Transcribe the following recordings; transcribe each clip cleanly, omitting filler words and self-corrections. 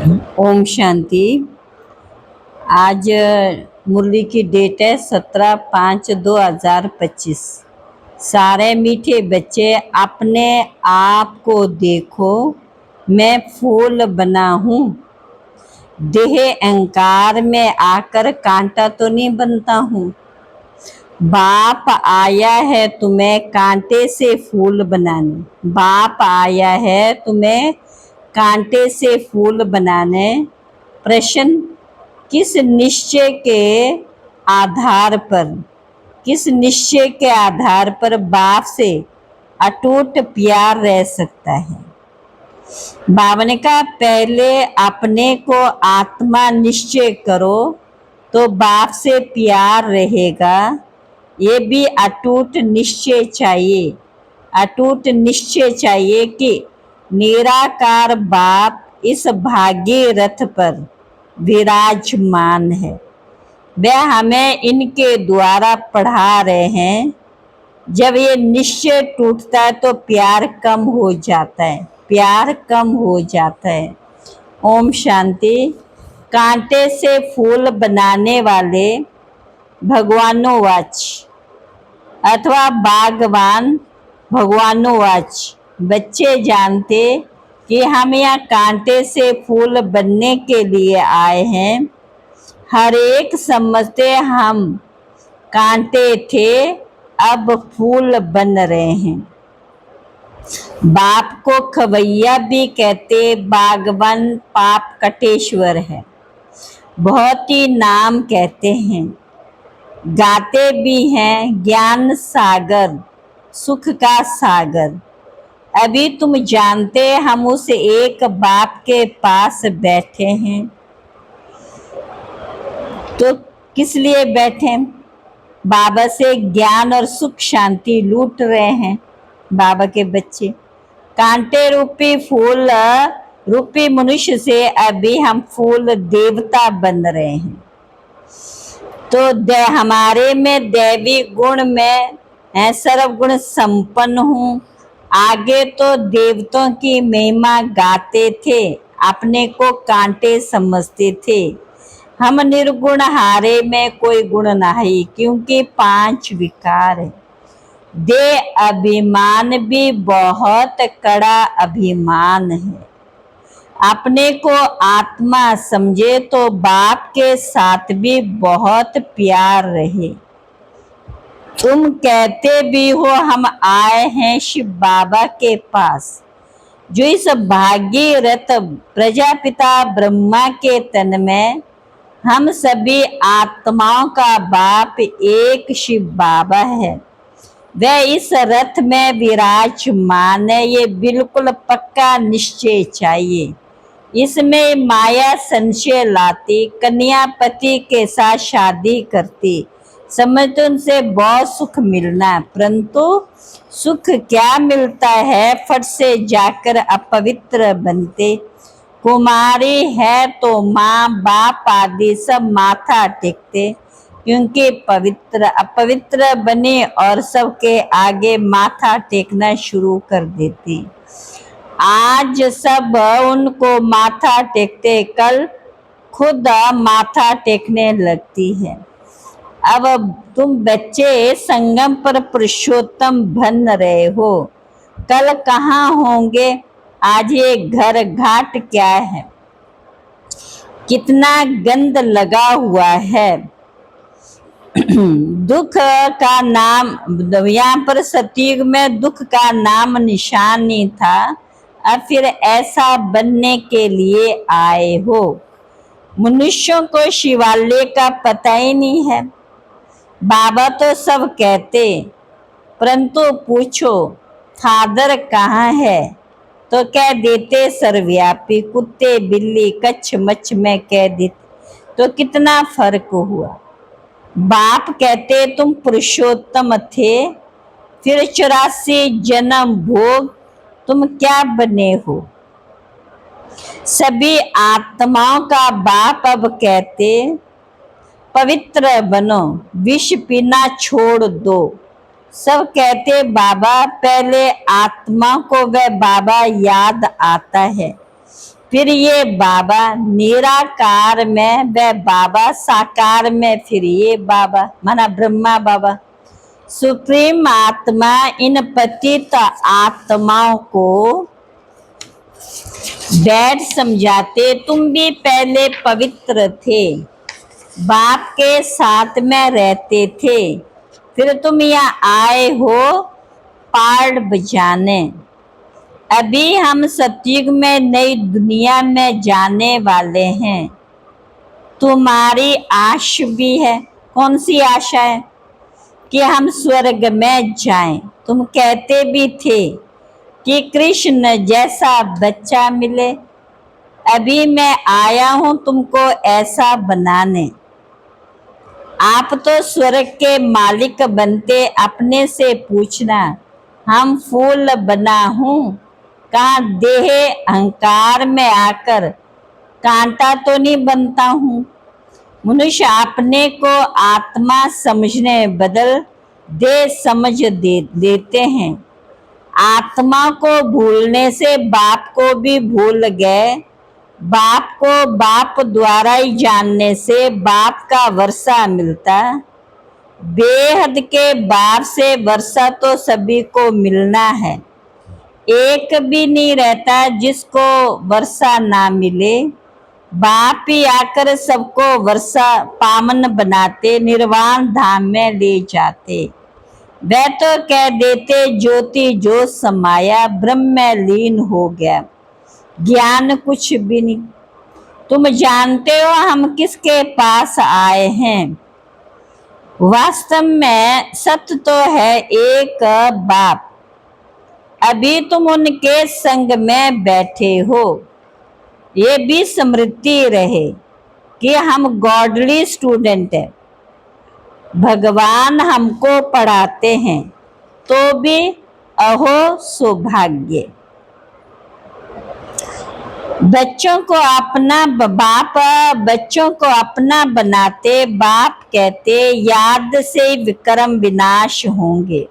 ओम शांति। आज मुरली की डेट है 17/5/2025। सारे मीठे बच्चे अपने आप को देखो, मैं फूल बना हूँ। देह अहंकार में आकर कांटा तो नहीं बनता हूँ। बाप आया है तुम्हें कांटे से फूल बनाने। बाप आया है तुम्हें कांटे से फूल बनाने। प्रश्न, किस निश्चय के आधार पर, किस निश्चय के आधार पर बाप से अटूट प्यार रह सकता है? बाबा ने कहा, पहले अपने को आत्मा निश्चय करो तो बाप से प्यार रहेगा। ये भी अटूट निश्चय चाहिए। अटूट निश्चय चाहिए कि निराकार बाप इस भाग्य रथ पर विराजमान है। वह हमें इनके द्वारा पढ़ा रहे हैं। जब ये निश्चय टूटता है तो प्यार कम हो जाता है, प्यार कम हो जाता है। ओम शांति। कांटे से फूल बनाने वाले भगवानोवाच अथवा बागवान भगवानोवाच, बच्चे जानते कि हम यहाँ कांटे से फूल बनने के लिए आए हैं। हर एक समझते हम कांटे थे, अब फूल बन रहे हैं। बाप को खवैया भी कहते, बागवान पाप कटेश्वर है। बहुत ही नाम कहते हैं, गाते भी हैं, ज्ञान सागर, सुख का सागर। अभी तुम जानते हम उस एक बाप के पास बैठे हैं, तो किस लिए बैठे? बाबा से ज्ञान और सुख शांति लूट रहे हैं बाबा के बच्चे। कांटे रूपी फूल रूपी मनुष्य से अभी हम फूल देवता बन रहे हैं। तो हमारे में दैवी गुण में सर्व गुण संपन्न हूँ। आगे तो देवताओं की महिमा गाते थे, अपने को कांटे समझते थे। हम निर्गुण हारे में कोई गुण नहीं, क्योंकि 5 विकार है। दे अभिमान भी बहुत कड़ा अभिमान है। अपने को आत्मा समझे तो बाप के साथ भी बहुत प्यार रहे। तुम कहते भी हो हम आए हैं शिव बाबा के पास, जो इस भाग्य रथ प्रजापिता ब्रह्मा के तन में हम सभी आत्माओं का बाप एक शिव बाबा है। वह इस रथ में विराजमान है। ये बिल्कुल पक्का निश्चय चाहिए। इसमें माया संशय लाती, कन्या पति के साथ शादी करती, समझते उनसे बहुत सुख मिलना, परंतु सुख क्या मिलता है? फट से जाकर अपवित्र बनते। कुमारी है तो माँ बाप आदि सब माथा टेकते, क्योंकि पवित्र अपवित्र बने और सबके आगे माथा टेकना शुरू कर देती। आज सब उनको माथा टेकते, कल खुद माथा टेकने लगती है। अब तुम बच्चे संगम पर पुरुषोत्तम बन रहे हो, कल कहाँ होंगे? आज ये घर घाट क्या है, कितना गंद लगा हुआ है। दुख का नाम, यहाँ पर सतयुग में दुख का नाम निशान नहीं था, अब फिर ऐसा बनने के लिए आए हो। मनुष्यों को शिवालय का पता ही नहीं है। बाबा तो सब कहते, परंतु पूछो फादर कहाँ है तो कह देते सर्वव्यापी। कुत्ते बिल्ली कच्छ मच्छ में कह देते, तो कितना फर्क हुआ। बाप कहते तुम पुरुषोत्तम थे, फिर 84 जन्म भोग तुम क्या बने हो? सभी आत्माओं का बाप अब कहते पवित्र बनो, विष पीना छोड़ दो। सब कहते बाबा, पहले आत्मा को वह बाबा याद आता है। फिर ये बाबा निराकार में, वह बाबा साकार में, फिर ये बाबा माना ब्रह्मा बाबा। सुप्रीम आत्मा इन पतित आत्माओं को बैठ समझाते, तुम भी पहले पवित्र थे, बाप के साथ में रहते थे, फिर तुम यहाँ आए हो पार्ट बजाने। अभी हम सतयुग में नई दुनिया में जाने वाले हैं। तुम्हारी आशा भी है। कौन सी आशा है? कि हम स्वर्ग में जाएं। तुम कहते भी थे कि कृष्ण जैसा बच्चा मिले। अभी मैं आया हूं तुमको ऐसा बनाने। आप तो स्वर्ग के मालिक बनते, अपने से पूछना हम फूल बना हूं, कहाँ देह अहंकार में आकर कांटा तो नहीं बनता हूं। मनुष्य अपने को आत्मा समझने बदल देह समझ देते हैं। आत्मा को भूलने से बाप को भी भूल गए। बाप को बाप द्वारा ही जानने से बाप का वर्षा मिलता। बेहद के बाप से वर्षा तो सभी को मिलना है। एक भी नहीं रहता जिसको वर्षा ना मिले। बाप ही आकर सबको वर्षा पावन बनाते, निर्वाण धाम में ले जाते। वह तो कह देते ज्योति जो समाया, ब्रह्म में लीन हो गया। ज्ञान कुछ भी नहीं। तुम जानते हो हम किसके पास आए हैं। वास्तव में सत्य तो है एक बाप। अभी तुम उनके संग में बैठे हो। ये भी स्मृति रहे कि हम गॉडली स्टूडेंट हैं। भगवान हमको पढ़ाते हैं तो भी अहो सौभाग्य। बच्चों को अपना बाप, बच्चों को अपना बनाते। बाप कहते याद से विक्रम विनाश होंगे।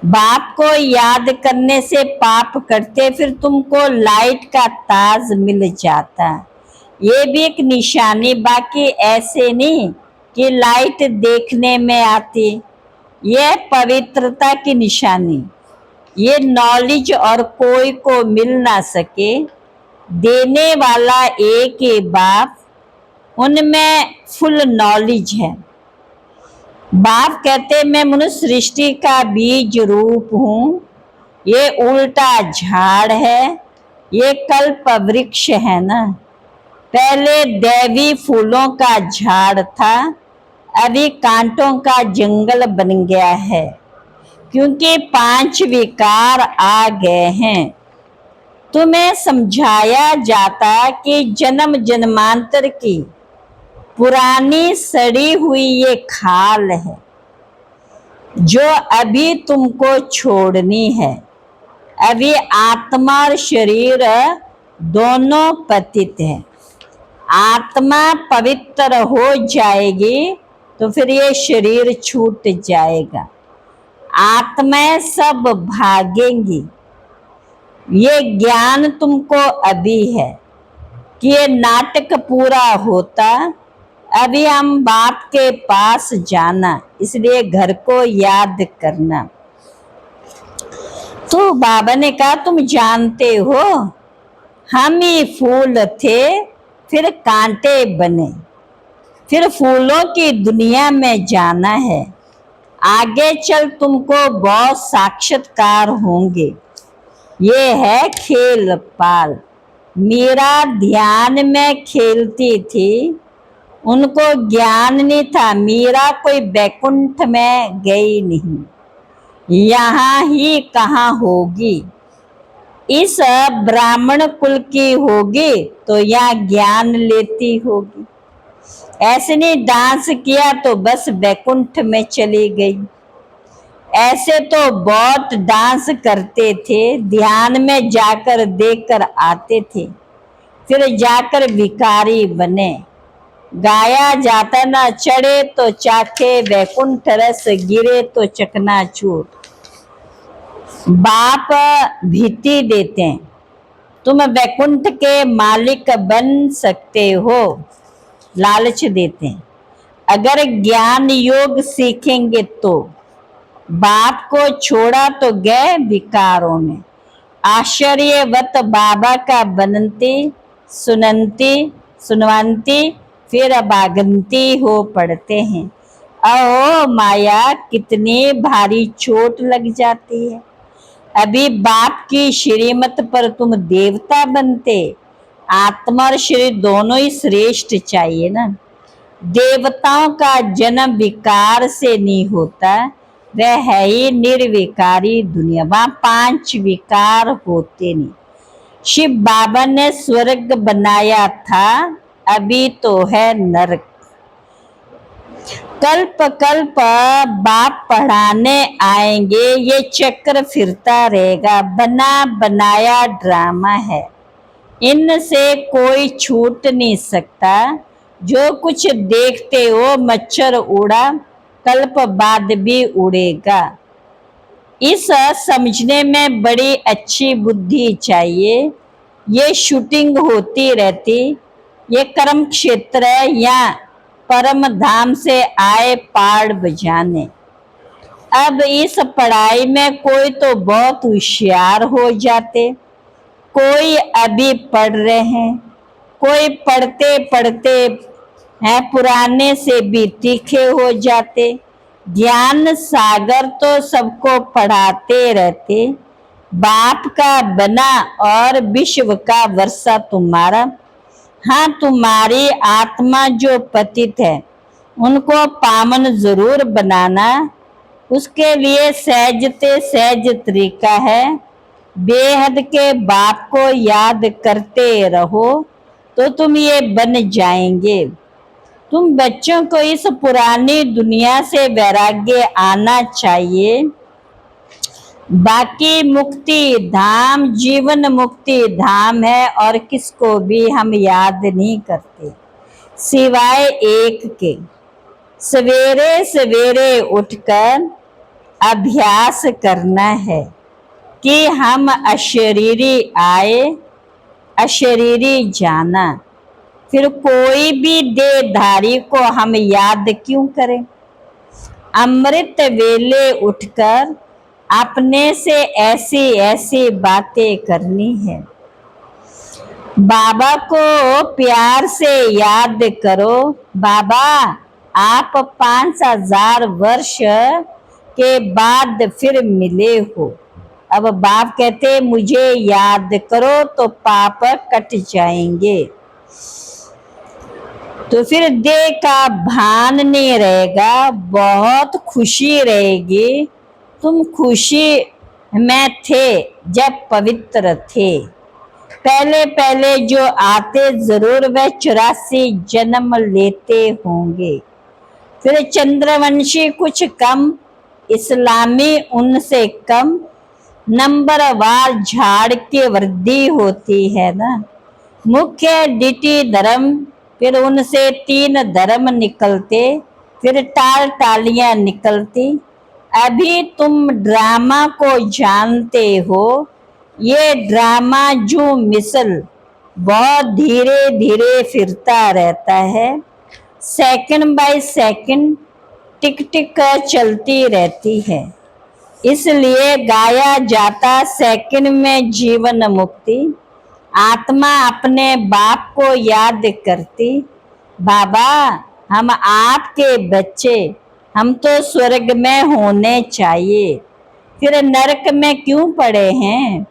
बाप को याद करने से पाप करते, फिर तुमको लाइट का ताज मिल जाता। ये भी एक निशानी, बाकी ऐसे नहीं कि लाइट देखने में आती। यह पवित्रता की निशानी। ये नॉलेज और कोई को मिल ना सके। देने वाला एक ही बाप, उनमें फुल नॉलेज है। बाप कहते मैं मनुष्य सृष्टि का बीज रूप हूँ। ये उल्टा झाड़ है, ये कल्प वृक्ष है ना। पहले दैवी फूलों का झाड़ था, अभी कांटों का जंगल बन गया है, क्योंकि 5 विकार आ गए हैं। तुम्हें समझाया जाता कि जन्म जन्मांतर की पुरानी सड़ी हुई ये खाल है जो अभी तुमको छोड़नी है। अभी आत्मा और शरीर दोनों पतित है। आत्मा पवित्र हो जाएगी तो फिर ये शरीर छूट जाएगा। आत्माएं सब भागेंगी। ये ज्ञान तुमको अभी है कि ये नाटक पूरा होता। अभी हम बाप के पास जाना, इसलिए घर को याद करना। तो बाबा ने कहा तुम जानते हो हम ही फूल थे, फिर कांटे बने, फिर फूलों की दुनिया में जाना है। आगे चल तुमको बहुत साक्षात्कार होंगे। ये है खेल पाल। मीरा ध्यान में खेलती थी, उनको ज्ञान नहीं था। मीरा कोई बैकुंठ में गई नहीं, यहाँ ही कहाँ होगी। इस ब्राह्मण कुल की होगी तो यहाँ ज्ञान लेती होगी। ऐसे नहीं डांस किया तो बस बैकुंठ में चली गई। ऐसे तो बहुत डांस करते थे, ध्यान में जाकर देखकर आते थे, फिर जाकर भिखारी बने। गाया जाता ना चढ़े तो चाखे वैकुंठ रस, गिरे तो चकनाचूर। बाप भीति देते हैं तुम वैकुंठ के मालिक बन सकते हो, लालच देते हैं। अगर ज्ञान योग सीखेंगे तो बाप को छोड़ा तो गए विकारों में। आश्चर्यवत बाबा का बनती सुनंती सुनवंती फिर अबागंती हो पड़ते हैं। अहो माया, कितनी भारी चोट लग जाती है। अभी बाप की श्रीमत पर तुम देवता बनते। आत्मा और शरीर दोनों ही श्रेष्ठ चाहिए ना। देवताओं का जन्म विकार से नहीं होता, वह है ही निर्विकारी दुनिया, वहां 5 विकार होते नहीं। शिव बाबा ने स्वर्ग बनाया था, अभी तो है नरक। कल्प कल्प बाप पढ़ाने आएंगे, ये चक्र फिरता रहेगा, बना बनाया ड्रामा है। इनसे कोई छूट नहीं सकता। जो कुछ देखते हो मच्छर उड़ा, कल्प बाद भी उड़ेगा। इस समझने में बड़ी अच्छी बुद्धि चाहिए। ये शूटिंग होती रहती, ये कर्म क्षेत्र है या परम धाम से आए पाड़ बजाने। अब इस पढ़ाई में कोई तो बहुत होशियार हो जाते, कोई अभी पढ़ रहे हैं, कोई पढ़ते पढ़ते हैं पुराने से भी तीखे हो जाते। ज्ञान सागर तो सबको पढ़ाते रहते। बाप का बना और विश्व का वर्षा तुम्हारा। हाँ, तुम्हारी आत्मा जो पतित है उनको पावन जरूर बनाना। उसके लिए सहजते सहज तरीका है। बेहद के बाप को याद करते रहो तो तुम ये बन जाएंगे। तुम बच्चों को इस पुरानी दुनिया से वैराग्य आना चाहिए। बाकी मुक्ति धाम जीवन मुक्ति धाम है और किसको भी हम याद नहीं करते सिवाय एक के। सवेरे सवेरे उठकर अभ्यास करना है कि हम अशरीरी आए अशरीरी जाना। फिर कोई भी देहधारी को हम याद क्यों करें। अमृत वेले उठकर अपने से ऐसी ऐसी बातें करनी है। बाबा को प्यार से याद करो। बाबा, आप 5000 वर्ष के बाद फिर मिले हो। अब बाप कहते मुझे याद करो तो पाप कट जाएंगे। तो फिर देह का भान नहीं रहेगा, बहुत खुशी रहेगी। तुम खुशी में थे जब पवित्र थे। पहले पहले जो आते जरूर वह 84 जन्म लेते होंगे। फिर चंद्रवंशी कुछ कम, इस्लामी उनसे कम। नंबरवार झाड़ की वृद्धि होती है ना। मुख्य डिटी धर्म, फिर उनसे 3 धर्म निकलते, फिर टाल टालियां निकलती। अभी तुम ड्रामा को जानते हो। ये ड्रामा जो मिसल बहुत धीरे धीरे फिरता रहता है। सेकंड बाय सेकंड टिक टिक चलती रहती है। इसलिए गाया जाता सेकंड में जीवन मुक्ति। आत्मा अपने बाप को याद करती। बाबा, हम आपके बच्चे, हम तो स्वर्ग में होने चाहिए, फिर नरक में क्यों पड़े हैं।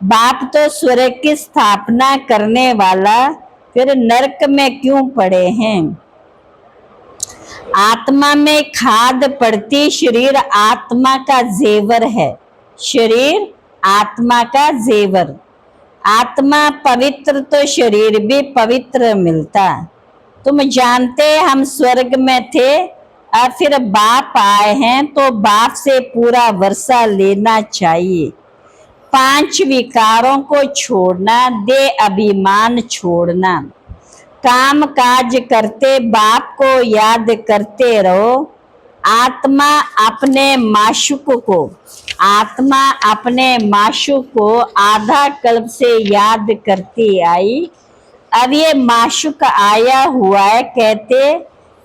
बाप तो स्वर्ग की स्थापना करने वाला, फिर नरक में क्यों पड़े हैं। आत्मा में खाद पड़ती। शरीर आत्मा का जेवर है। शरीर आत्मा का जेवर। आत्मा पवित्र तो शरीर भी पवित्र मिलता। तुम जानते हम स्वर्ग में थे और फिर बाप आए हैं तो बाप से पूरा वर्षा लेना चाहिए। 5 विकारों को छोड़ना, दे अभिमान छोड़ना। काम काज करते बाप को याद करते रहो। आत्मा अपने माशुक को आत्मा अपने माशूक को आधा कल्प से याद करती आई। अब ये माशूक आया हुआ है, कहते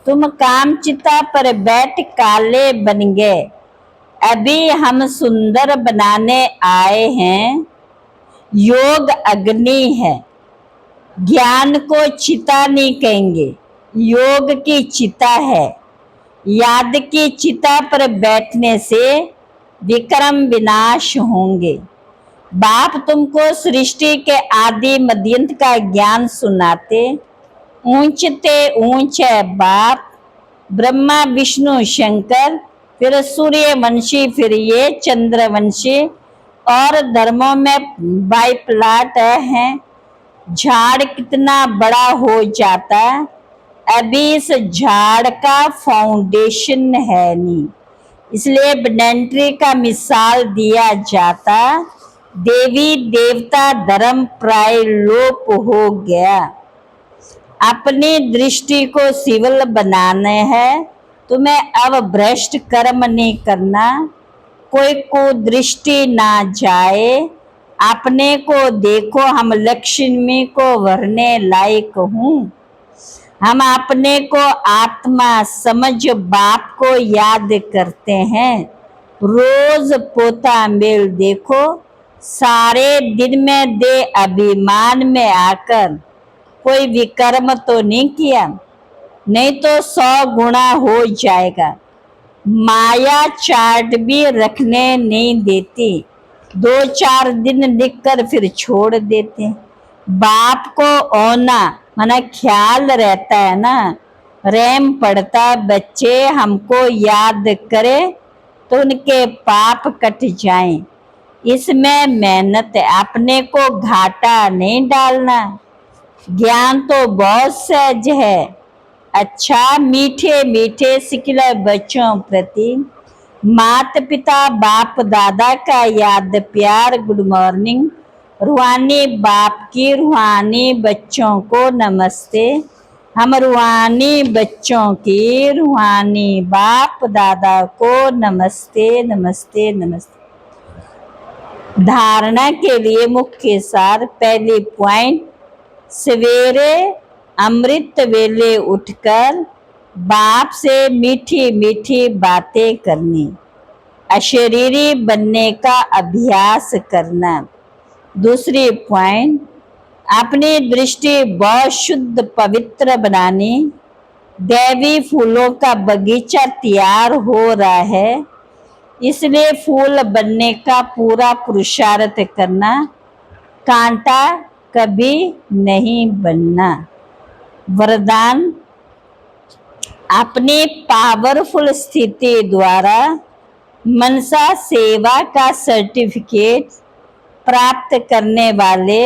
तुम कामचिता पर बैठ काले बन गए, अभी हम सुंदर बनाने आए हैं। योग अग्नि है, ज्ञान को चिता नहीं कहेंगे, योग की चिता है। याद की चिता पर बैठने से विक्रम विनाश होंगे। बाप तुमको सृष्टि के आदि मध्यंत का ज्ञान सुनाते। ऊंचते ऊंच है बाप, ब्रह्मा विष्णु शंकर, फिर सूर्यवंशी, फिर ये चंद्रवंशी, और धर्मों में बाइप्लाट हैं। झाड़ कितना बड़ा हो जाता, अभी इस झाड़ का फाउंडेशन है नहीं, इसलिए बेनेंट्री का मिसाल दिया जाता। देवी देवता धर्म प्राय लोप हो गया। अपनी दृष्टि को सिविल बनाना है, तुम्हें अब भ्रष्ट कर्म नहीं करना। कोई को दृष्टि ना जाए, अपने को देखो, हम लक्ष्मी को भरने लायक हूँ। हम अपने को आत्मा समझ बाप को याद करते हैं। रोज पोता मेल देखो, सारे दिन में दे अभिमान में आकर कोई विकर्म तो नहीं किया, नहीं तो 100 गुना हो जाएगा। माया चार्ट भी रखने नहीं देती, 2-4 दिन लिखकर फिर छोड़ देते। बाप को ओना माना ख्याल रहता है ना, रैम पड़ता, बच्चे हमको याद करे तो उनके पाप कट जाएं। इसमें मेहनत है, अपने को घाटा नहीं डालना। ज्ञान तो बहुत सहज है। अच्छा मीठे मीठे सिखिला बच्चों प्रति माता पिता बाप दादा का याद प्यार, गुड मॉर्निंग। रूहानी बाप की रूहानी बच्चों को नमस्ते। हम रूहानी बच्चों की रूहानी बाप दादा को नमस्ते नमस्ते नमस्ते। धारणा के लिए मुख्य सार, पहली पॉइंट, सवेरे अमृत वेले उठकर बाप से मीठी मीठी बातें करनी, अशरीरी बनने का अभ्यास करना। दूसरी पॉइंट, अपनी दृष्टि बहुत शुद्ध पवित्र बनानी। दैवी फूलों का बगीचा तैयार हो रहा है, इसलिए फूल बनने का पूरा पुरुषार्थ करना, कांटा कभी नहीं बनना। वरदान, अपनी पावरफुल स्थिति द्वारा मनसा सेवा का सर्टिफिकेट प्राप्त करने वाले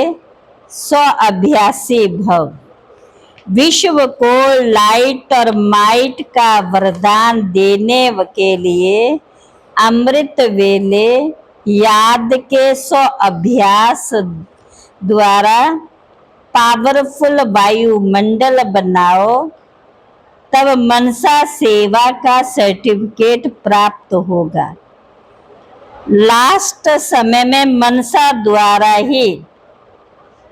100 अभ्यासी भव। विश्व को लाइट और माइट का वरदान देने के लिए अमृत वेले याद के 100 अभ्यास द्वारा पावरफुल वायुमंडल बनाओ, तब मनसा सेवा का सर्टिफिकेट प्राप्त होगा। लास्ट समय में मनसा द्वारा ही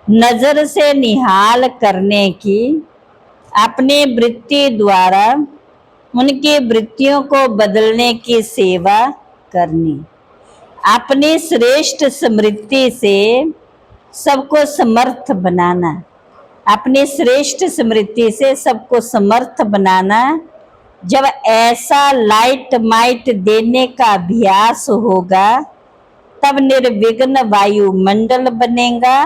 नजर से निहाल करने की, अपनी वृत्ति द्वारा उनकी वृत्तियों को बदलने की सेवा करनी। अपनी श्रेष्ठ स्मृति से सबको समर्थ बनाना, अपनी श्रेष्ठ स्मृति से सबको समर्थ बनाना। जब ऐसा लाइट माइट देने का अभ्यास होगा, तब निर्विघ्न वायुमंडल बनेगा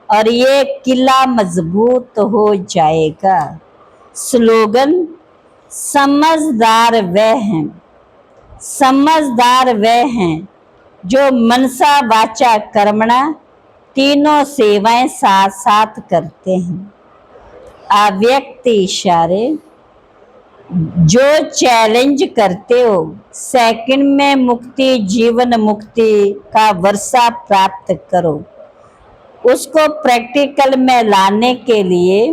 और ये किला मजबूत हो जाएगा। स्लोगन, समझदार वह हैं, समझदार वह हैं जो मनसा वाचा कर्मणा तीनों सेवाएं साथ साथ करते हैं। अव्यक्त इशारे, जो चैलेंज करते हो, सेकंड में मुक्ति जीवन मुक्ति का वर्षा प्राप्त करो, उसको प्रैक्टिकल में लाने के लिए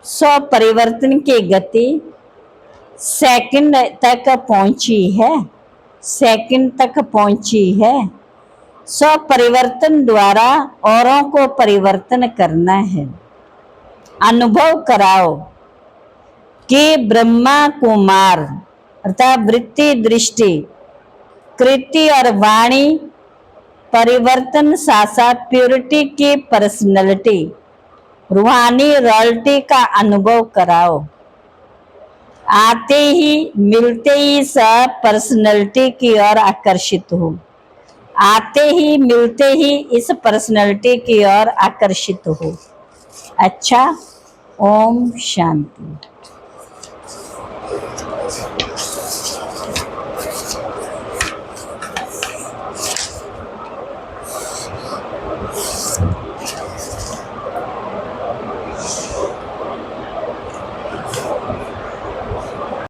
100 परिवर्तन की गति सेकंड तक पहुंची है। सेकंड तक पहुंची है। स्व परिवर्तन द्वारा औरों को परिवर्तन करना है। अनुभव कराओ कि ब्रह्मा कुमार अर्थात वृत्ति, दृष्टि, कृति और वाणी परिवर्तन साथ साथ प्योरिटी की पर्सनैलिटी, रूहानी रॉयल्टी का अनुभव कराओ। आते ही मिलते ही सब पर्सनैलिटी की ओर आकर्षित हो। आते ही मिलते ही इस पर्सनैलिटी की ओर आकर्षित हो। अच्छा, ओम शांति।